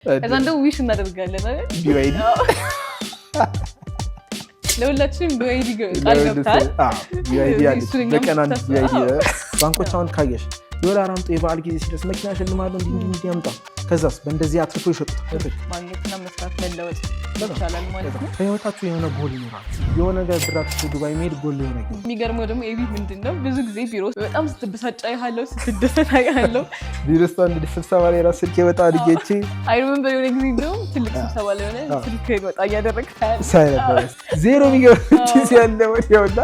ከዛ እንደው ዊሽ እናደርጋለን አይደል BYD ለሁላችንም BYD ቃል ገብታል BYD አለ በቀን አንድ BYD ባንኮች አሁን ካየሽ ዶላር አምጡ የበዓል ጊዜ ሲደርስ መኪና ሸልማለሁ እንዲህ ያምጣ ከዛስ በእንደዚህ አትርፎ ይሸጡታል ማግኘትና መስራት መለወጥ ይቻላል ማለት ነው በህይወታችሁ የሆነ ጎል ይኖራል የሆነ ነገር ብራችሁ ዱባይ መሄድ ጎል የሆነ ነገር የሚገርመው ደግሞ ኤቢ ምንድነው ብዙ ጊዜ ቢሮ በጣም ስትበሳጫ ያለው ስትደሰት ያለው ቢሮስታ እንግዲህ ስብሰባ ላይ ራስ ስልክ ይወጣ ልጄቼ አይሩን በየሆነ ጊዜ ነው ትልቅ ስብሰባ ላይ ሆነ ስልክ ይወጣ ያደረክ ሳይነበር ዜሮ ሚገርምች ሲያለው ወዲያውና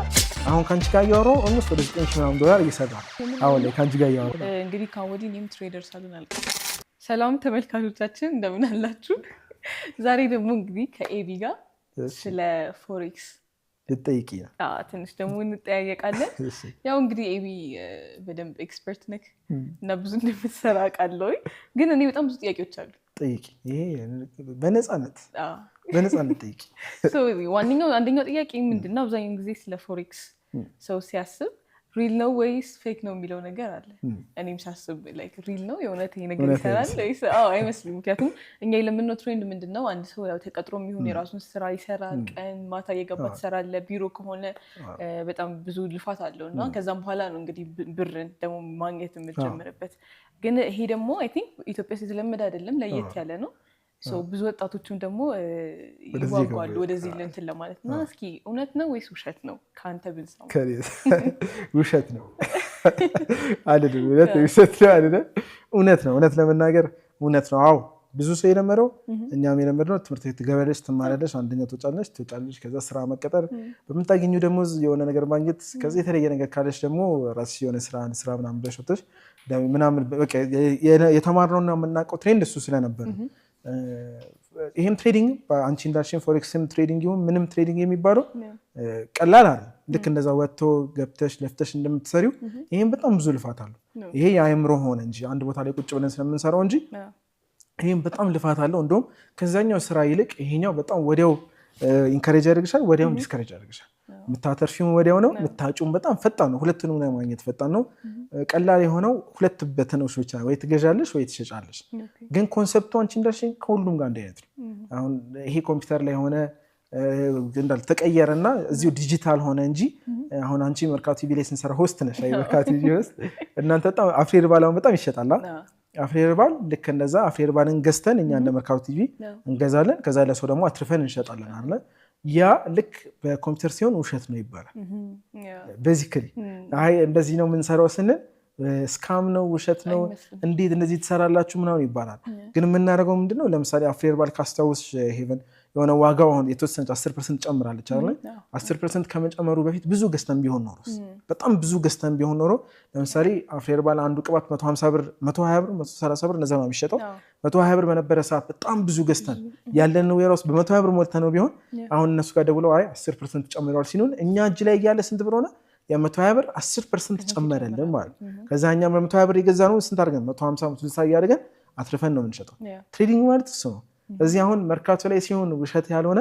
አሁን ካንቺ ጋር ያወራው ኦልሞስት ወደ $9,000 እየሰራ አሁን ላይ ካንቺ ጋር ያወራው እንግዲህ ካወዲ ኔም ትሬደር ሳሉናል ሰላም ተመልካቾቻችን እንደምን አላችሁ ዛሬ ደግሞ እንግዲህ ከኤቢ ጋር ስለ ፎሬክስ ልጠይቂ ነው ትንሽ ደግሞ እንጠያየቃለን ያው እንግዲህ ኤቢ በደንብ ኤክስፐርት ነክ እና ብዙ እንደምትሰራ ቃለው ግን እኔ በጣም ብዙ ጥያቄዎች አሉ ጠይቂ ይሄ በነፃነት ጠይቂ አንደኛው ጥያቄ ምንድነው አብዛኛውን ጊዜ ስለ ፎሬክስ ሰው ሲያስብ ሪል ነው ወይስ ፌክ ነው የሚለው ነገር አለ እኔም ሳስብ ላይክ ሪል ነው የእውነት ይሄ ነገር ይሰራል ወይስ አይመስልም ምክንያቱም እኛ የለምንነው ትሬንድ ምንድነው አንድ ሰው ያው ተቀጥሮ የሚሆን የራሱን ስራ ይሰራል ቀን ማታ እየገባ ትሰራለ ቢሮ ከሆነ በጣም ብዙ ልፋት አለውና ከዛም በኋላ ነው እንግዲህ ብርን ደግሞ ማግኘት የምትጀምርበት ግን ይሄ ደግሞ አይ ቲንክ ኢትዮጵያ ውስጥ የተለመደ አይደለም ለየት ያለ ነው ብዙ ወጣቶችም ደግሞ ይዋጓሉ ወደዚህ እንትን ለማለት እና እስኪ እውነት ነው ወይስ ውሸት ነው ካንተ ብንሰማ ውሸት ነው አይደለም እውነት ነው እውነት ለመናገር እውነት ነው አዎ ብዙ ሰው የለመደው እኛም የለመድነው ትምህርት ቤት ገበሬሽ ትማራለሽ አንደኛ ትወጫለሽ ከዛ ስራ መቀጠር በመታገኙ ደግሞ የሆነ ነገር ማግኘት ከዛ የተለየ ነገር ካለሽ ደግሞ ራስሽ የሆነ ስራ ምናምን ብለሽ ወጥተሽ ምናምን በቃ የተማርነውና የምናውቀው ትሬንድ እሱ ስለነበር ይሄም ትሬዲንግ አንቺ እንዳልሽኝ ፎሬክስም ትሬዲንግ ይሁን ምንም ትሬዲንግ የሚባለው ቀላል አይደል ልክ እንደዛ ወጥቶ ገብተሽ ለፍተሽ እንደምትሰሪው ይሄም በጣም ብዙ ልፋት አለው ይሄ የአእምሮ ሆነ እንጂ አንድ ቦታ ላይ ቁጭ ብለን ስለምንሰራው እንጂ ይሄም በጣም ልፋት አለው እንደውም ከዛኛው ስራ ይልቅ ይሄኛው በጣም ወዲያው ኢንካሬጅ ያደርግሻል ወዲያው ዲስካሬጅ ያደርግሻል ምታተርፊው ወዲያው ነው ምታጩም በጣም ፈጣን ነው ሁለቱንም ላይ ማግኘት ፈጣን ነው ቀላል የሆነው ሁለት በተነውሽ ብቻ ወይ ትገዣለሽ ወይ ትሸጫለሽ ግን ኮንሰፕቱ አንቺ እንዳልሽኝ ከሁሉም ጋር እንደያት ነው አሁን ይሄ ኮምፒውተር ላይ ሆነ እንዳል ተቀየረና እዚሁ ዲጂታል ሆነ እንጂ አሁን አንቺ መርካቶ ቲቪ ላይ ስንሰራ ሆስት ነሽ አይ መርካቶ ቲቪ ሆስት እናንተ በጣም አፍሪር ባላውን በጣም ይሸጣል አፍሪር ባል ልክ እንደዛ አፍሪር ባልን ገዝተን እኛ እንደ መርካቶ ቲቪ እንገዛለን ከዛ ለሰው ደግሞ አትርፈን እንሸጣለን አይደል ያ ልክ በኮምፒውተር ሲሆን ውሸት ነው ይባላል ቤዚካሊ አይ እንደዚህ ነው የምንሰራው ስንል ስካም ነው ውሸት ነው እንዴት እንደዚህ ትሰራላችሁ ምናምን ይባላል ግን የምናደርገው ምንድነው ለምሳሌ አፍሪር ባል ካስታውስ ሄቨን የሆነ ዋጋው አሁን የተወሰነ 10% ጨምራለች አይደል 10% ከመጨመሩ በፊት ብዙ ገዝተን ቢሆን ኖሮ በጣም ብዙ ገዝተን ቢሆን ኖሮ ለምሳሌ አፍሪር ባል አንዱ ቅባት 150 ብር 120 ብር 130 ብር እንደዛ ነው የሚሸጠው 120 ብር በነበረ ሰዓት በጣም ብዙ ገዝተን ያለን ነው የራስ በ120 ብር ሞልተን ነው ቢሆን አሁን እነሱ ጋር ደውለው አይ 10% ጨምሯል ሲሉን እኛ እጅ ላይ ያለ ስንት ብር ሆነ ያ120 ብር 10% ጨመረልን ማለት ከዛኛ በ120 ብር የገዛነው ስንት አድርገን 150 160 ያደርገን አትርፈን ነው የምንሸጠው ትሬዲንግ ማለት እሱ ነው እዚህ አሁን መርካቶ ላይ ሲሆን ውሸት ያልሆነ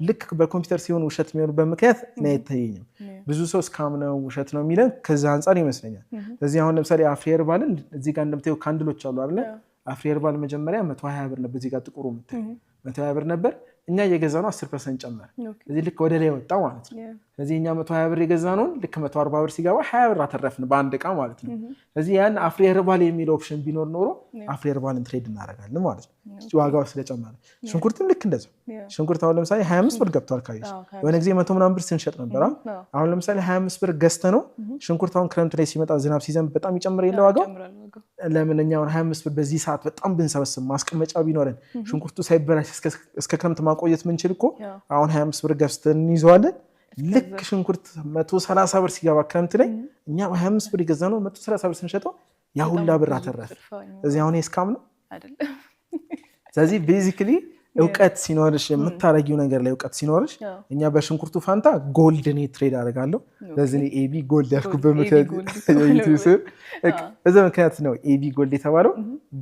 ልክ በኮምፒውተር ሲሆን ውሸት የሚሆንበት ምክንያት ነው አይታየኝም ብዙ ሰው ስካም ነው ውሸት ነው የሚለን ከዛ አንፃር ይመስለኛል እዚህ አሁን ለምሳሌ አፍሪር ባልን እዚህ ጋር እንደምታዩ ካንድሎች አሉ አይደል አፍሪር ባል መጀመሪያ 120 ብር ነበር እዚህ ጋር ጥቁሩ ምታይ 120 ብር ነበር እኛ የገዛነው 10% ጨመረ እዚህ ልክ ወደ ላይ ወጣ ማለት ነው ስለዚህ እኛ 120 ብር የገዛነው ልክ 140 ብር ሲገባ 20 ብር አተረፍን በአንድ ዕቃ ማለት ነው ስለዚህ ያን አፍሪር ባል የሚል ኦፕሽን ቢኖር ኖሮ አፍሪር ባልን ትሬድ እናደርጋለን ማለት ነው ዋጋው ስለጨመረ ሽንኩርትም ልክ እንደዛው ሽንኩርት አሁን ለምሳሌ 25 ብር ገብቷል ካይስ የሆነ ጊዜ 100 ምናምን ብር ስንሸጥ ነበር አሁን ለምሳሌ 25 ብር ገዝተነው ሽንኩርት አሁን ክረምት ላይ ሲመጣ ዝናብ ሲዘንብ በጣም ይጨምር የለ ዋጋው ለምንኛው 25 ብር በዚህ ሰዓት በጣም ብንሰበስብ ማስቀመጫ ቢኖረን ሽንኩርቱ ሳይበላሽ እስከ ክረምት ማቆየት ምንችል እኮ አሁን 25 ብር ገዝተን እንይዘዋለን ልክ ሽንኩርት 130 ብር ሲገባ ክረምት ላይ እኛ 25 ብር የገዛነው 130 ብር ስንሸጠው ያ ሁላ ብር አተረፈ እዚህ አሁን ስካም ነው አይደል ስለዚህ ቤዚካሊ እውቀት ሲኖርሽ የምታረጊው ነገር ላይ እውቀት ሲኖርሽ እኛ በሽንኩርቱ ፋንታ ጎልድን ትሬድ አደርጋለሁ ለዚህ ኤቢ ጎልድ ያልኩበት ምክንያት እዛ ምክንያት ነው ኤቢ ጎልድ የተባለው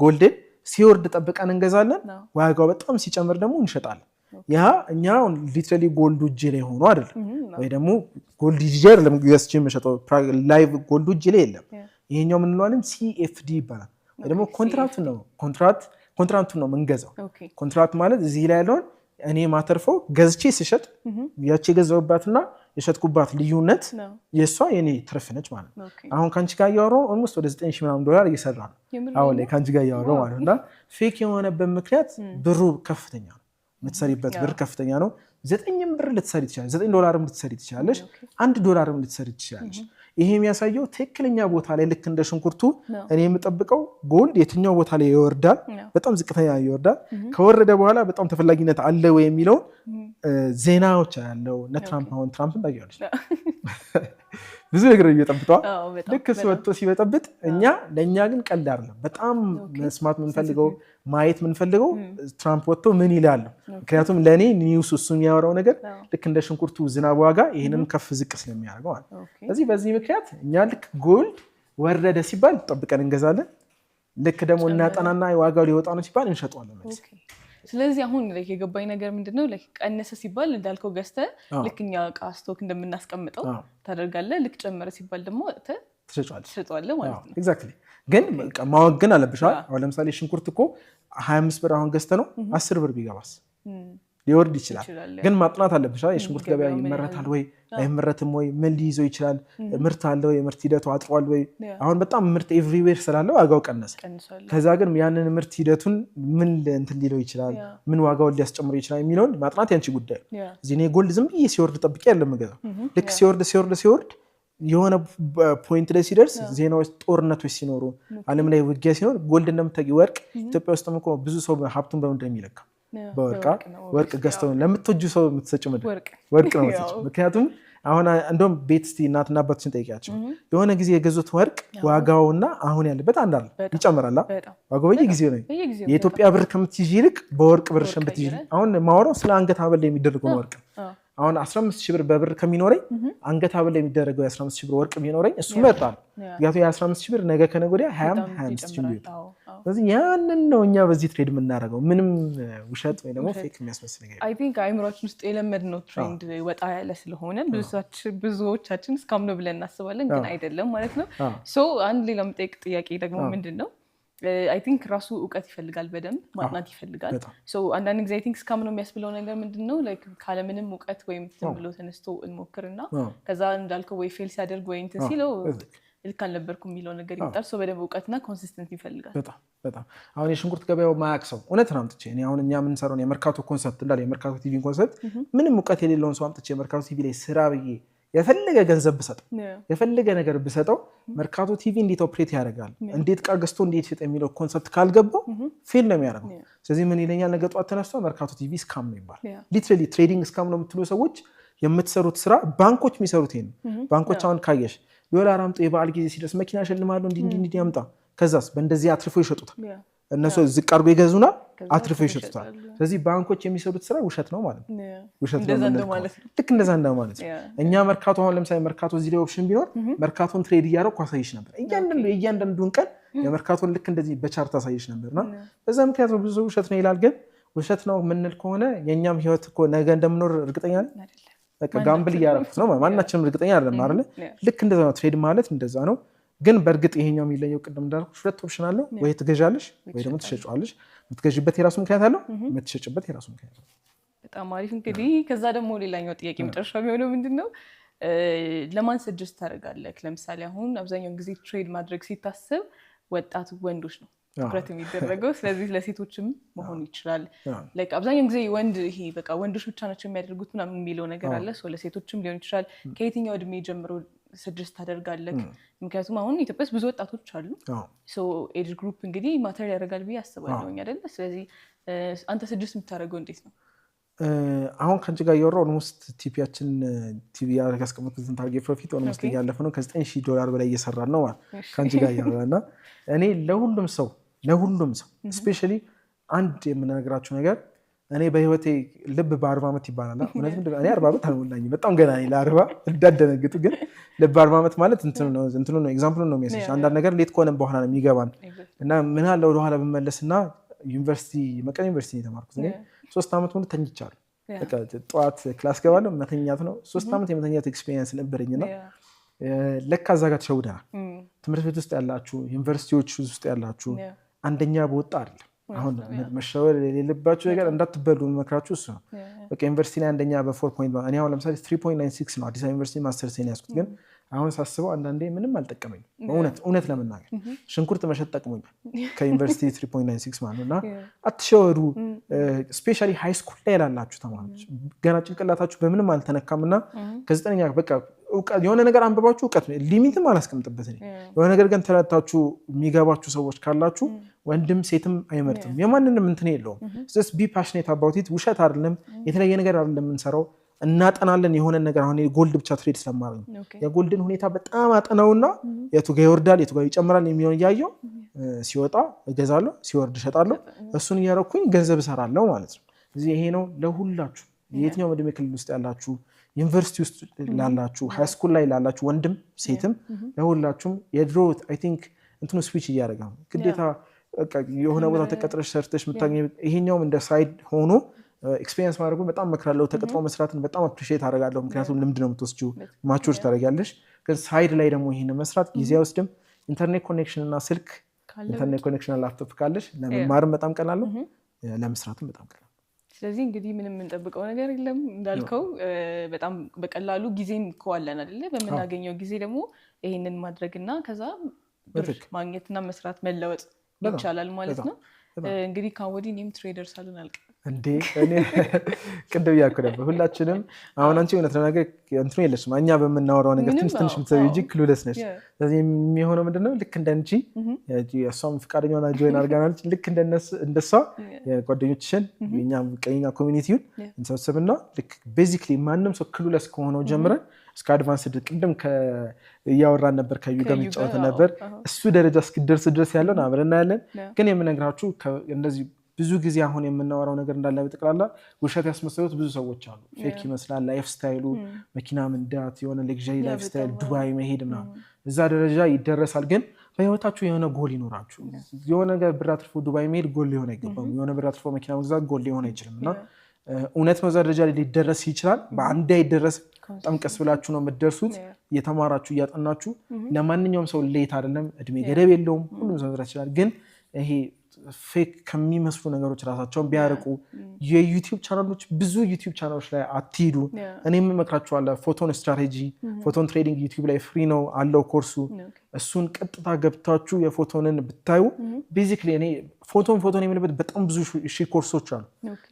ጎልድን ሲወርድ ጠብቀን እንገዛለን ዋጋው በጣም ሲጨምር ደግሞ እንሸጣለን ያ እኛ ሊትራሊ ጎልድ እጅ ላይ ሆኖ አይደል ወይ ደግሞ ጎልድ እጅ አይደለም ገዝቼ መሸጠው ላይቭ ጎልድ እጅ ላይ የለም ይሄኛው ምን እንለዋለን ሲኤፍዲ ይባላል ወይ ደግሞ ኮንትራክት ነው ኮንትራክቱን ነው የምንገዛው። ኮንትራክት ማለት እዚህ ላይ ያለውን እኔ ማተርፈው ገዝቼ ሲሸጥ ያቺ የገዛሁባትና የሸጥኩባት ልዩነት የእሷ የኔ ትርፍ ነች ማለት ነው። አሁን ከአንቺ ጋር እያወራሁ ኦልሞስት ወደ $9,000 እየሰራ ነው አሁን ላይ ከአንቺ ጋር እያወራሁ ማለት ነው። እና ፌክ የሆነበት ምክንያት ብሩ ከፍተኛ ነው፣ የምትሰሪበት ብር ከፍተኛ ነው። $9 ልትሰሪ ትችላለች፣ $9 ልትሰሪ ትችላለች፣ $1 ልትሰሪ ትችላለች። ይሄ የሚያሳየው ትክክለኛ ቦታ ላይ ልክ እንደ ሽንኩርቱ እኔ የምጠብቀው ጎልድ የትኛው ቦታ ላይ ይወርዳል፣ በጣም ዝቅተኛ ይወርዳል፣ ከወረደ በኋላ በጣም ተፈላጊነት አለ ወይ የሚለውን ዜናዎች ያለው ትራምፕ አሁን ትራምፕን ታውቂዋለሽ ብዙ ነገር እየጠብጠዋል። ልክ እሱ ወጥቶ ሲበጠብጥ ለእኛ ግን ቀልድ አይደለም። በጣም መስማት የምንፈልገው ማየት የምንፈልገው ትራምፕ ወጥቶ ምን ይላል። ምክንያቱም ለእኔ ኒውስ እሱ የሚያወራው ነገር ልክ እንደ ሽንኩርቱ ዝናብ ዋጋ ይህንን ከፍ ዝቅ ስለሚያደርገው አለ። ስለዚህ በዚህ ምክንያት እኛ ልክ ጎልድ ወረደ ሲባል ጠብቀን እንገዛለን። ልክ ደግሞ እናጠናና ዋጋው ሊወጣ ነው ሲባል እንሸጠዋለን መልስ። ስለዚህ አሁን የገባኝ ነገር ምንድነው ቀነሰ ሲባል እንዳልከው ገዝተህ ልክ እኛ ዕቃ ስቶክ እንደምናስቀምጠው ታደርጋለህ። ልክ ጨመረ ሲባል ደግሞ ትሸጠዋለህ ማለት ነው። ኤግዛክትሊ። ግን ማወቅ ግን አለብሽ። አሁን ለምሳሌ ሽንኩርት እኮ 25 ብር አሁን ገዝተህ ነው 10 ብር ቢገባስ ሊወርድ ይችላል። ግን ማጥናት አለብሽ። የሽንኩርት ገበያ ይመረታል ወይ አይመረትም ወይ፣ ምን ሊይዘው ይችላል፣ ምርት አለ ወይ፣ ምርት ሂደቱ አጥሯል ወይ። አሁን በጣም ምርት ኤቭሪዌር ስላለው ዋጋው ቀነሰ። ከዛ ግን ያንን ምርት ሂደቱን ምን እንትን ሊለው ይችላል፣ ምን ዋጋውን ሊያስጨምረው ይችላል የሚለውን ማጥናት ያንቺ ጉዳይ። እዚህ እኔ ጎልድ ዝም ብዬ ሲወርድ ጠብቄ ያለም ገዛ። ልክ ሲወርድ የሆነ ፖይንት ላይ ሲደርስ ዜናዎች፣ ጦርነቶች ሲኖሩ፣ ዓለም ላይ ውጊያ ሲኖር ጎልድ እንደምታውቂው ወርቅ ኢትዮጵያ ውስጥም እኮ ብዙ ሰው ሀብቱን በምንድን ነው የሚለካ? ወርቅ ገዝተው ለምትወጁ ሰው የምትሰጭው ምንድን ወርቅ ነው የምትሰጭው። ምክንያቱም አሁን እንደውም ቤት እስቲ እናትና አባቶችን ጠይቂያቸው የሆነ ጊዜ የገዙት ወርቅ ዋጋውና አሁን ያለበት አንድ አለ፣ ይጨምራል። ዋጋው በየጊዜው ነው። የኢትዮጵያ ብር ከምትይዥ ይልቅ በወርቅ ብር ብትይዥ። አሁን ማወራው ስለ አንገት ሐብል የሚደረገው ወርቅ። አሁን 15,000 ብር በብር ከሚኖረኝ አንገት ሐብል የሚደረገው የ15,000 ብር ወርቅ ቢኖረኝ እሱ መርጣል። ምክንያቱም የ15,000 ብር ነገ ከነገ ወዲያ 25,000 ብር። ስለዚህ ያንን ነው እኛ በዚህ ትሬድ የምናደርገው። ምንም ውሸት ወይ ደግሞ ፌክ የሚያስመስል ነገር አይ ቲንክ አይምሮአችን ውስጥ የለመድነው ትሬንድ ወጣ ያለ ስለሆነ ብዙዎቻችን እስካም ነው ብለን እናስባለን፣ ግን አይደለም ማለት ነው። ሶ አንድ ሌላ የምጠይቅ ጥያቄ ደግሞ ምንድን ነው አይ ቲንክ ራሱ እውቀት ይፈልጋል፣ በደንብ ማጥናት ይፈልጋል። አንዳንድ ጊዜ አይ ቲንክ እስካም ነው የሚያስብለው ነገር ምንድን ነው ካለምንም እውቀት ወይም ዝም ብሎ ተነስቶ እንሞክርና ከዛ እንዳልከው ወይ ፌል ሲያደርግ ወይ እንትን ሲለው ልክ አልነበርኩም የሚለው ነገር ይመጣል። በደንብ እውቀትና ኮንሲስተንት ይፈልጋል። በጣም አሁን የሽንኩርት ገበያው ማያቅ ሰው እውነት ነው አምጥቼ አሁን እኛ የምንሰራውን የመርካቶ ኮንሰፕት እንዳለ የመርካቶ ቲቪ ኮንሰፕት ምንም እውቀት የሌለውን ሰው አምጥቼ የመርካቶ ቲቪ ላይ ስራ ብዬ የፈለገ ገንዘብ ብሰጠው የፈለገ ነገር ብሰጠው መርካቶ ቲቪ እንዴት ኦፕሬት ያደርጋል፣ እንዴት ዕቃ ገዝቶ እንዴት ይሸጥ የሚለው ኮንሰፕት ካልገባው ፌል ነው የሚያደርገው። ስለዚህ ምን ይለኛል ነገ ጧት ተነስቶ መርካቶ ቲቪ ስካም ነው ይባል። ሊትራሊ ትሬዲንግ ስካም ነው የምትሉ ሰዎች የምትሰሩት ስራ ባንኮች የሚሰሩት ይሄን ባንኮች አሁን ካየሽ ዶላር አምጦ የበዓል ጊዜ ሲደርስ መኪና ሸልማለሁ እንዲህ ያምጣ፣ ከዛስ በእንደዚህ አትርፎ ይሸጡታል። እነሱ ዝቅ አድርጎ ይገዙናል፣ አትርፎ ይሸጡታል። ስለዚህ ባንኮች የሚሰሩት ስራ ውሸት ነው ማለት ነው። ውሸት ነው ማለት ነው። ልክ እንደዛ ማለት ነው። እኛ መርካቶ አሁን ለምሳሌ መርካቶ እዚህ ላይ ኦፕሽን ቢኖር መርካቶን ትሬድ እያደረኩ አሳይሽ ነበር። እያንዳንዱን ቀን የመርካቶን ልክ እንደዚህ በቻርት አሳይሽ ነበርና በዛ ምክንያት ብዙ ውሸት ነው ይላል። ግን ውሸት ነው የምንል ከሆነ የእኛም ህይወት እኮ ነገ እንደምኖር እርግጠኛ ነኝ። በቃ ጋምብል እያደረኩት ነው። ማናችንም እርግጠኛ አይደለም አይደል? ልክ እንደዛ ነው። ትሬድ ማለት እንደዛ ነው። ግን በእርግጥ ይሄኛው የሚለየው ቅድም እንዳልኩሽ ሁለት ኦፕሽን አለው። ወይ ትገዣለሽ ወይ ደግሞ ትሸጫለሽ። የምትገዥበት የራሱ ምክንያት አለው፣ የምትሸጭበት የራሱ ምክንያት አለው። በጣም አሪፍ። እንግዲህ ከዛ ደግሞ ሌላኛው ጥያቄ መጨረሻ የሚሆነው ምንድነው ለማን ሰጀስት ታደርጋለህ? ለምሳሌ አሁን አብዛኛውን ጊዜ ትሬድ ማድረግ ሲታሰብ ወጣት ወንዶች ነው ትኩረት የሚደረገው። ስለዚህ ለሴቶችም መሆን ይችላል። አብዛኛውን ጊዜ ወንድ ይሄ በቃ ወንዶች ብቻ ናቸው የሚያደርጉት ምናምን የሚለው ነገር አለ። ለሴቶችም ሊሆን ይችላል። ከየትኛው እድሜ ጀምሮ ሰጀስት ታደርጋለህ? ምክንያቱም አሁን ኢትዮጵያ ውስጥ ብዙ ወጣቶች አሉ። ኤጅ ግሩፕ እንግዲህ ማተር ያደርጋል ብዬ አስባለሁ አይደለ? ስለዚህ አንተ ሰጀስት የምታደርገው እንዴት ነው? አሁን ከአንቺ ጋር እያወራሁ ኦልሞስት ቲፒያችን ቲቪ ያስቀመጡትን ታርጌት ፕሮፊት ኦልሞስት እያለፈ ነው። $9,000 በላይ እየሰራን ነው ከአንቺ ጋር እያወራን እና እኔ ለሁሉም ሰው ስፔሻሊ አንድ የምነግራችሁ ነገር እኔ በህይወቴ ልብ በ40 ዓመት ይባላል። እውነት እኔ 40 ዓመት አልሞላኝም፣ በጣም ገና ነኝ ለ40 እንዳደነግጡ። ግን ልብ 40 ዓመት ማለት እንትኑ ነው ኤግዛምፕሉ ነው የሚያሳይሽ። አንዳንድ ነገር ሌት ከሆነ በኋላ ነው የሚገባን እና ምን አለ ወደኋላ ብመለስና ዩኒቨርሲቲ መቀሌ ዩኒቨርሲቲ ነው የተማርኩት። እኔ 3 ዓመት ሙሉ ተኝቻለሁ። በቃ ጠዋት ክላስ ገባለሁ፣ መተኛት ነው። 3 ዓመት የመተኛት ኤክስፔሪየንስ ነበረኝና ለካ እዛ ጋር ተሸውደናል። ትምህርት ቤት ውስጥ ያላችሁ ዩኒቨርሲቲዎች ውስጥ ያላችሁ አንደኛ በወጣ አይደለም አሁን መሸወር የሌለባችሁ ነገር እንዳትበሉ መክራችሁ እሱ ነው። በቃ ዩኒቨርሲቲ ላይ አንደኛ በ4 እኔ አሁን ለምሳሌ 3.96 ነው አዲስ ዩኒቨርሲቲ ማስተርስ ያስኩት ግን አሁን ሳስበው አንዳንዴ ምንም አልጠቀመኝ እውነት ለመናገር ሽንኩርት መሸጥ ጠቅሞኛል ከዩኒቨርሲቲ 3.96 ማለት ነውና አትሸወዱ። ስፔሻሊ ሃይ ስኩል ላይ ያላችሁ ተማሪዎች ገና ጭንቅላታችሁ በምንም አልተነካምና ከ9ኛ በቃ የሆነ ነገር አንብባችሁ እውቀት ሊሚትም አላስቀምጥበት እኔ የሆነ ነገር ግን ተረታችሁ የሚገባችሁ ሰዎች ካላችሁ ወንድም ሴትም አይመርጥም የማንንም እንትን የለውም። just be passionate about it። ውሸት አይደለም የተለየ ነገር አይደለም እንሰራው እናጠናለን የሆነ ነገር አሁን ጎልድ ብቻ ትሬድ ስለማረኝ የጎልድን ሁኔታ በጣም አጠናውና የቱ ጋር ይወርዳል የቱ ጋር ይጨምራል የሚሆን ያያየው ሲወጣ እገዛለሁ ሲወርድ እሸጣለሁ እሱን እያረኩኝ ገንዘብ እሰራለሁ ማለት ነው። እዚህ ይሄ ነው ለሁላችሁ የትኛው እድሜ ክልል ውስጥ ያላችሁ ዩኒቨርሲቲ ውስጥ ላላችሁ ሃይ ስኩል ላይ ላላችሁ ወንድም ሴትም ለሁላችሁም የድሮ አይ ቲንክ እንትኑ ስዊች እያደረገ ነው ግዴታ የሆነ ቦታ ተቀጥረሽ ሰርተሽ ምታገኝ ይሄኛውም እንደ ሳይድ ሆኖ ኤክስፒሪየንስ ማድረጉ በጣም መክራለሁ። ተቀጥሮ መስራትን በጣም አፕሪሺየት አደርጋለሁ ምክንያቱም ልምድ ነው የምትወስጂው ማቹር ታደርጊያለሽ። ግን ሳይድ ላይ ደግሞ ይሄን መስራት ጊዜ ወስድም ኢንተርኔት ኮኔክሽን እና ስልክ ኢንተርኔት ኮኔክሽን እና ላፕቶፕ ካለሽ ለመማርም በጣም ቀላል ነው ለመስራትም በጣም ቀላል። ስለዚህ እንግዲህ ምንም የምንጠብቀው ነገር የለም እንዳልከው በጣም በቀላሉ ጊዜም ከዋለን አይደለ በመናገኘው ጊዜ ደግሞ ይሄንን ማድረግና ከዛ ብር ማግኘትና መስራት መለወጥ ይቻላል ማለት ነው። እንግዲህ ካወዲ እኔም ትሬደር ሳልሆን አልቀርም እንዴ እኔ ቅድም ያልኩ ነበር ሁላችንም አሁን አንቺ እውነት ለነገር እንትኑ የለሽም እኛ በምናወራው ነገር ትንሽ ምትሰው ይጂ ክሉለስ ነሽ። ስለዚህ የሚሆነው ምንድነው ልክ እንደንቺ የሷም ፍቃደኛ ሆና ጆይን አድርጋናለች ልክ እንደሷ የጓደኞችሽን የኛም ቀኛ ኮሚኒቲውን እንሰብስብና ልክ ቤዚክሊ ማንም ሰው ክሉለስ ከሆነው ጀምረን እስከ አድቫንስድ ቅድም እያወራን ነበር ከዩ ጋር የሚጫወት ነበር እሱ ደረጃ እስኪደርስ ድረስ ያለውን አብረን እናያለን። ግን የምነግራችሁ እንደዚህ ብዙ ጊዜ አሁን የምናወራው ነገር እንዳለ በጠቅላላ ውሸት ያስመሰሉት ብዙ ሰዎች አሉ። ፌክ ይመስላል ላይፍ ስታይሉ መኪና መንዳት የሆነ ሌክዠሪ ላይፍ ስታይል ዱባይ መሄድ ምናምን እዛ ደረጃ ይደረሳል። ግን በህይወታችሁ የሆነ ጎል ይኖራችሁ የሆነ ነገር ብር አትርፎ ዱባይ መሄድ ጎል ሊሆን አይገባም። የሆነ ብር አትርፎ መኪና መግዛት ጎል ሊሆን አይችልም። እና እውነት በዛ ደረጃ ሊደረስ ይችላል በአንዴ አይደረስም። በጣም ቀስ ብላችሁ ነው የምትደርሱት እየተማራችሁ እያጠናችሁ። ለማንኛውም ሰው ሌት አይደለም እድሜ ገደብ የለውም ሁሉም ሰው መስራት ይችላል። ግን ይሄ ፌክ ከሚመስሉ ነገሮች ራሳቸውን ቢያርቁ የዩቲዩብ ቻናሎች ብዙ ዩቲዩብ ቻናሎች ላይ አትሂዱ። እኔም እመክራችኋለሁ ፎቶን ስትራቴጂ ፎቶን ትሬዲንግ ዩቲዩብ ላይ ፍሪ ነው አለው ኮርሱ እሱን ቀጥታ ገብታችሁ የፎቶንን ብታዩ ቤዚክሊ እኔ ፎቶን የሚልበት በጣም ብዙ ሺ ኮርሶች አሉ።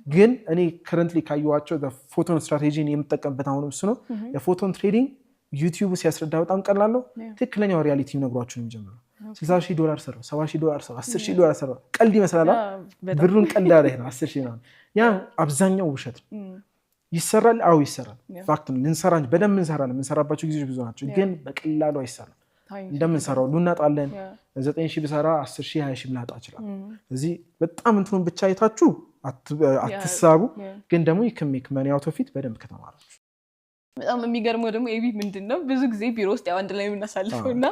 ግን እኔ ከረንትሊ ካየኋቸው ፎቶን ስትራቴጂን የምጠቀምበት አሁን እሱ ነው። የፎቶን ትሬዲንግ ዩቲዩብ ሲያስረዳ በጣም ቀላል ነው። ትክክለኛው ሪያሊቲ ነግሯችሁ ነው የሚጀምረው። $60,000 ሰራው $70,000 ሰራው $10,000 ሰራው ቀልድ ይመስላል ብሩን ቀልድ አለ ነው 10,000 ነው። ያ አብዛኛው ውሸት ይሰራል አው ይሰራል ፋክት ነው። ልንሰራ እንጂ በደንብ እንሰራለን የምንሰራባቸው ጊዜዎች ብዙ ናቸው። ግን በቀላሉ አይሰራም እንደምንሰራው ልናጣለን 9,000 ብሰራ 10,000 20,000 ላጣ ይችላል። ስለዚህ በጣም እንትኑን ብቻ አይታችሁ አትሳቡ። ግን ደግሞ ይከሚክ ማን ያውቶ ፊት በደንብ ከተማራችሁ በጣም የሚገርመው ደግሞ ኤቢ ምንድነው ብዙ ጊዜ ቢሮ ውስጥ ያው አንድ ላይ የምናሳልፈውና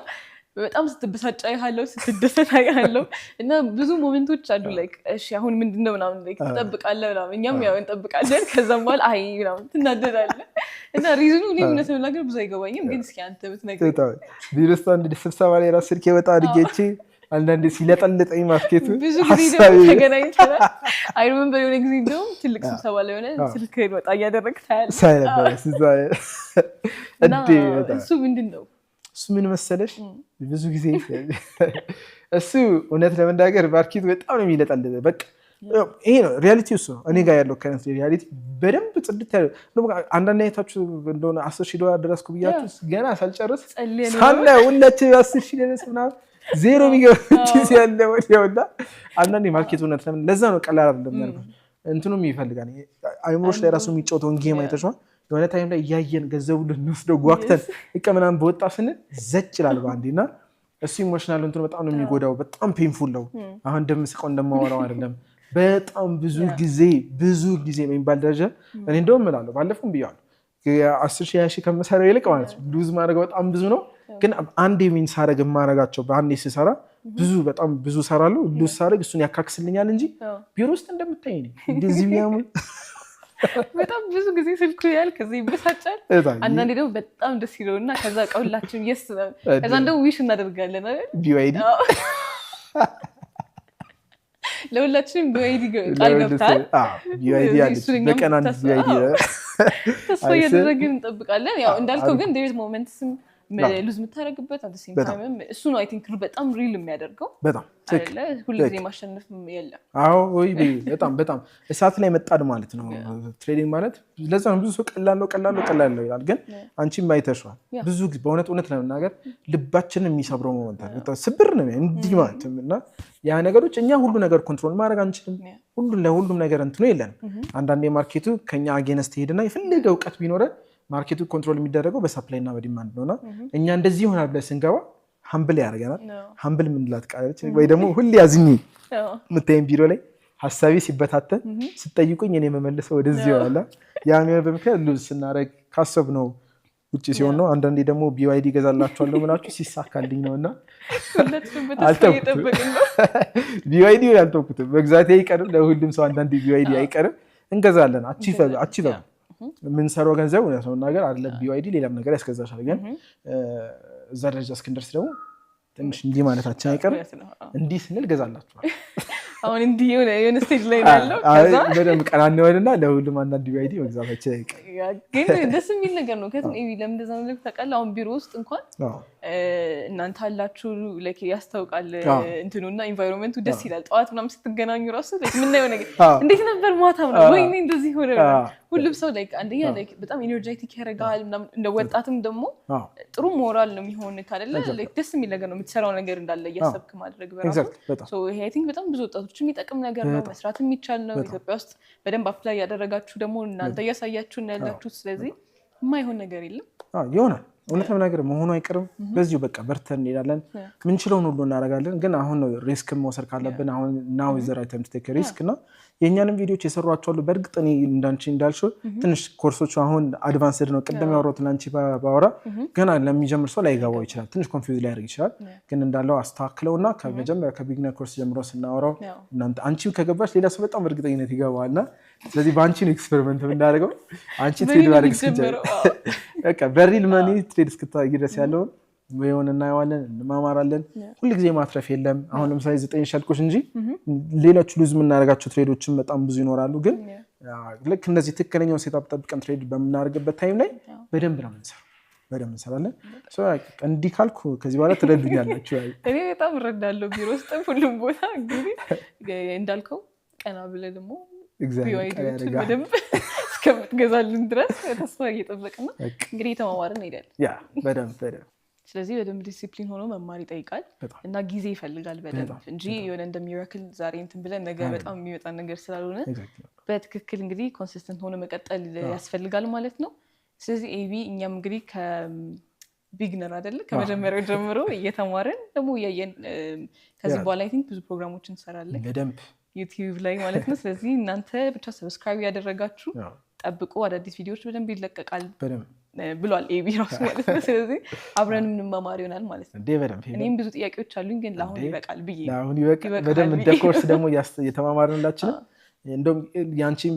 በጣም ስትበሳጫ ያለው ስትደሰት ያለው እና ብዙ ሞመንቶች አሉ ላይክ እሺ አሁን ምንድነው ምናምን ላይክ ተጠብቃለህ ምናምን እኛም ያው እንጠብቃለን ከዛም በኋላ አይ ምናምን ትናደዳለህ እና ሪዝኑ እኔ ምንነት ነው ነገር ብዙ አይገባኝም። ግን እስኪ አንተ ብትነግረኝ ቢሮ ውስጥ አንድ ስብሰባ ላይ ራስ ስልክ ይወጣ አድርጌቼ አንዳንዴ ሲለጠልጠኝ ማስኬቱ ብዙ ጊዜ ደግሞ ተገናኝተን አይ ሪመምበር የሆነ ጊዜ እንደውም ትልቅ ስብሰባ ላይ ሆነ ስልክ ይወጣ እያደረግህ ታያለህ ሳይነበር ሲዛይ እንዴ እሱ ምንድነው እሱ ምን መሰለሽ ብዙ ጊዜ እሱ እውነት ለመናገር ማርኬቱ በጣም ነው የሚለጠልጥ። በቃ ይሄ ነው ሪያሊቲ እሱ ነው እኔ ጋር ያለው ከነስ ሪያሊቲ በደንብ ጽድት ያለው ነው። አንዳንድ አይነታችሁ እንደሆነ $10,000 ደረስኩ ብያችሁ ገና ሳልጨርስ ሳለ ሁለት $10,000 ምናምን ዜሮ ቢገርምሽ ያለው ወዲያውና አንዳንዴ ማርኬቱ እውነት ለዛ ነው ቀላል አይደለም ያለው እንትኑም ይፈልጋል አይምሮሽ ላይ ራሱ የሚጫወተውን ጌም አይተሽዋል። የሆነ ታይም ላይ ያየን ገንዘቡ ልንወስደው ጓክተን እቀመናን በወጣ ስንል ዘጭ ይላል ባንዲና እሱ ኢሞሽናል እንትኑ በጣም ነው የሚጎዳው። በጣም ፔንፉል ነው። አሁን እንደምስቀው እንደማወራው አይደለም። በጣም ብዙ ጊዜ በሚባል ደረጃ እኔ እንደውም እላለሁ ባለፈውም ብያለሁ 10,000 ከመሰረው ይልቅ ማለት ነው ሉዝ ማድረግ በጣም ብዙ ነው። ግን አንዴ ምን ሳረግ ማረጋቸው በአንዴ ሲሰራ በጣም ብዙ ሰራለሁ ሉዝ ሳረግ እሱን ያካክስልኛል እንጂ ቢሮ ውስጥ እንደምታይ ነው እንደዚህ ቢያሙ በጣም ብዙ ጊዜ ስልኩ ያል ከዚህ ይበሳጫል። አንዳንዴ ደግሞ በጣም ደስ ይለውና ከዛ ቀውላችሁ ይስናል ከዛ እንደው ዊሽ እናደርጋለን አይደል ቢዋይዲ ለሁላችንም ቢዋይዲ ቃል ገብታል። ቢዋይዲ አለች በቀን አንድ ቢዋይዲ ተስፋ እያደረግን እንጠብቃለን። ያው እንዳልከው ግን there is moments ሉዝ የምታደርግበት አንተ ሴም ታይም እሱ ነው አይ ቲንክ በጣም ሪል የሚያደርገው። በጣም አይደለ ሁልጊዜ ማሸነፍ የለም። አዎ ወይ በጣም እሳት ላይ መጣድ ማለት ነው ትሬዲንግ ማለት። ለዛ ነው ብዙ ሰው ቀላል ነው ይላል፣ ግን አንቺም አይተሽዋል ብዙ ጊዜ በእውነት ለመናገር ልባችንን የሚሰብረው ሞመንት አለ። በጣም ስብር ነው እንዲህ ማለት እና ያ ነገሮች እኛ ሁሉ ነገር ኮንትሮል ማድረግ አንችልም። ለሁሉም ነገር እንትኑ የለንም። አንዳንዴ ማርኬቱ ከኛ አጌንስት ሄድና የፈለገ እውቀት ቢኖረን ማርኬቱ ኮንትሮል የሚደረገው በሰፕላይ እና በዲማንድ ነውና እኛ እንደዚህ ይሆናል ብለን ስንገባ ሀምብል ያደርገናል። ሀምብል ምንላት ቃለች ወይ ደግሞ ሁሌ ያዝኝ የምታይም ቢሮ ላይ ሀሳቤ ሲበታተን ስጠይቁኝ እኔ መመልሰው ወደዚህ ይሆናል። ያ የሚሆን በምክንያት ሉዝ ስናደርግ ካሰብነው ውጭ ሲሆን ነው። አንዳንዴ ደግሞ ቢዋይዲ ገዛላችኋለሁ ምላችሁ ሲሳካልኝ ነውና ቢዋይዲ አልተውኩትም። መግዛቴ አይቀርም፣ ለሁሉም ሰው አንዳንዴ ቢዋይዲ አይቀርም። እንገዛለን አቺቭ የምንሰራው ገንዘብ እውነት ነው ነገር አይደለም። ቢዋይዲ ሌላም ነገር ያስገዛሻል፣ ግን እዛ ደረጃ እስክንደርስ ደግሞ ትንሽ እንዲህ ማለታችን አይቀርም። እንዲህ ስንል ገዛላችኋል። አሁን እንዲህ የሆነ ስቴጅ ላይ ያለው በደንብ ቀና እንሆንና ለሁሉም አንዳንድ ቢዋይዲ መግዛታችን አይቀርም። ግን ደስ የሚል ነገር ነው። ከዚህ ኤቢ ለምን እንደዛ ነው ታውቃለህ? አሁን ቢሮ ውስጥ እንኳን እናንተ አላችሁ ላይክ ያስታውቃል እንትኑና ኢንቫይሮንመንቱ ደስ ይላል። ጠዋት ምናምን ስትገናኙ ራሱ ላይክ ምናየው ነገር እንዴት ነበር ማታም ነው ወይኔ እንደዚህ ሆነ። ሁሉም ሰው ላይክ አንደኛ ላይክ በጣም ኢነርጂቲክ ያደርጋል ምናምን። እንደ ወጣትም ደግሞ ጥሩ ሞራል ነው የሚሆን ካደለ ላይክ ደስ የሚል ነገር ነው የምትሰራው ነገር እንዳለ እያሰብክ ማድረግ በራሱ ሶ ይሄ አይ ቲንክ በጣም ብዙ ወጣቶች የሚጠቅም ነገር ነው። መስራት የሚቻል ነው። ኢትዮጵያ ውስጥ በደንብ አፕላይ ያደረጋችሁ ደግሞ እናንተ እያሳያችሁ ነው ያላችሁት። ስለዚህ የማይሆን ነገር የለም ይሆናል። እውነት ነገር መሆኑ አይቀርም። በዚሁ በቃ በርተን እንሄዳለን። ምንችለውን ሁሉ እናደርጋለን። ግን አሁን ሪስክ መውሰድ ካለብን አሁን ናው ኢዝ ዘ ራይት ታይም ቱ ቴክ ሪስክ እና የእኛንም ቪዲዮዎች የሰሯቸው አሉ። በእርግጥ እኔ እንዳንቺ እንዳልሽው ትንሽ ኮርሶቹ አሁን አድቫንስድ ነው። ቅድም ያወራሁት ለአንቺ ባወራ ገና ለሚጀምር ሰው ላይገባው ይችላል፣ ትንሽ ኮንፊውዝ ሊያደርግ ይችላል። ግን እንዳለው አስተካክለውና ከመጀመሪያ ከቢግነር ኮርስ ጀምሮ ስናወራው እናንተ አንቺ ከገባሽ ሌላ ሰው በጣም እርግጠኝነት ይገባዋልና ስለዚህ በአንቺ ነው ኤክስፐሪመንት የምናደርገው። አንቺ ትሬድ ማድረግ እስክትጀምር በቃ በሪል መኒ ትሬድ እስክታደርጊ ድረስ ያለውን ወይውን እናየዋለን፣ እንማማራለን። ሁልጊዜ ማትረፍ የለም። አሁን ለምሳሌ 9 ሻልኮች እንጂ ሌሎች ሉዝ የምናደርጋቸው ትሬዶችን በጣም ብዙ ይኖራሉ። ግን ልክ እነዚህ ትክክለኛውን ሴታፕ ጠብቀን ትሬድ በምናደርግበት ታይም ላይ በደንብ ነው የምንሰራው፣ በደንብ እንሰራለን። እንዲህ ካልኩ ከዚህ በኋላ ትረዱኛላችሁ። እኔ በጣም እረዳለሁ። ቢሮ ውስጥ ሁሉም ቦታ እንግዲህ እንዳልከው ቀና ብለህ ደግሞ ቢዋይዲዎችን በደንብ እስከምትገዛልን ድረስ ተስፋ እየጠበቅን ነው እንግዲህ የተማማርን እንሄዳለን በደንብ። ስለዚህ በደንብ ዲሲፕሊን ሆኖ መማር ይጠይቃል እና ጊዜ ይፈልጋል በደንብ እንጂ የሆነ እንደ ሚራክል ዛሬ እንትን ብለን ነገ በጣም የሚመጣ ነገር ስላልሆነ በትክክል እንግዲህ ኮንሲስተንት ሆኖ መቀጠል ያስፈልጋል ማለት ነው። ስለዚህ ኤቢ እኛም እንግዲህ ከቢግነር አይደለ ከመጀመሪያው ጀምሮ እየተማርን ደግሞ እያየን ከዚህ በኋላ አይ ቲንክ ብዙ ፕሮግራሞችን እንሰራለን በደንብ ዩቲዩብ ላይ ማለት ነው። ስለዚህ እናንተ ብቻ ሰብስክራይብ ያደረጋችሁ ጠብቁ፣ አዳዲስ ቪዲዮዎች በደንብ ይለቀቃል ብሏል ኤቢ ራሱ ማለት ነው። ስለዚህ አብረን የምንማማር ይሆናል ማለት ነው። እኔም ብዙ ጥያቄዎች አሉኝ፣ ግን ለአሁን ይበቃል ብዬ በደንብ እንደ ኮርስ ደግሞ እየተማማርንላችን እንደውም ያንቺም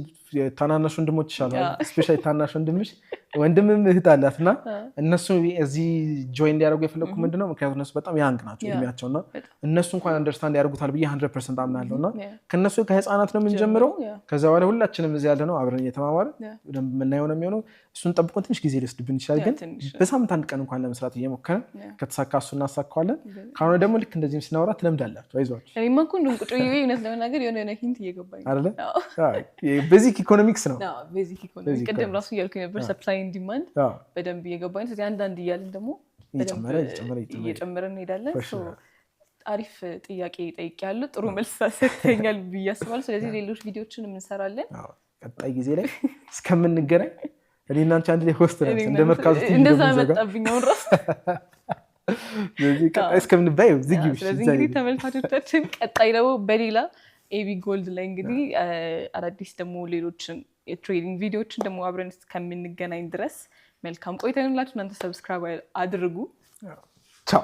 ታናናሽ ወንድሞች ይሻላል። ስፔሻሊ ታናሽ ወንድምም እህት አላት እና እነሱ እዚህ ጆይን እንዲያደርጉ የፈለግኩ ምንድነው ምክንያቱም እነሱ በጣም ያንግ ናቸው እድሜያቸውና እነሱ እንኳን አንደርስታንድ ያደርጉታል ብዬ 100% አምናለሁ እና ከእነሱ ከህፃናት ነው የምንጀምረው። ከዛ በኋላ ሁላችንም እዚህ ያለ ነው አብረን እየተማማርን በደንብ የምናየው ነው የሚሆነው። እሱን ጠብቆን ትንሽ ጊዜ ሊወስድብን ይችላል፣ ግን በሳምንት አንድ ቀን እንኳን ለመስራት እየሞከርን ከተሳካ እሱ እናሳካዋለን። ካልሆነ ደግሞ ልክ እንደዚህም ስናወራ ትለምዳላችሁ። አይዟችሁ። እኔማ እኮ እንደውም ቁጭ ብዬ እውነት ለመናገር የሆነ ሂንት እየገባኝ አይደለ? ቤዚክ ኢኮኖሚክስ ነው። ቤዚክ ኢኮኖሚክስ ቅድም ራሱ እያልኩኝ ነበር፣ ሰፕላይ ኤንድ ዲማንድ በደንብ እየገባኝ። ስለዚህ አንዳንድ እያልን ደግሞ እየጨመረን እንሄዳለን። አሪፍ ጥያቄ ጠይቄያለሁ፣ ጥሩ መልስ ሰጥተኛል ብዬ አስባለሁ። ስለዚህ ሌሎች ቪዲዮዎችን እንሰራለን ቀጣይ ጊዜ ላይ እስከምንገናኝ። እኔ እና አንቺ አንድ ላይ ሆስት ነን እንደ መርካቶ እንደዛ መጣብኝ አሁን ራሱ። ስለዚህ ቀጣይ እስከምንባይ ዝግጁ። ስለዚህ እንግዲህ ተመልካቾቻችን ቀጣይ ደግሞ በሌላ ኤቢ ጎልድ ላይ እንግዲህ አዳዲስ ደግሞ ሌሎችን የትሬዲንግ ቪዲዮዎችን ደግሞ አብረን እስከምንገናኝ ድረስ መልካም ቆይታ ይሁንላችሁ። እናንተ ሰብስክራይብ አድርጉ። ቻው።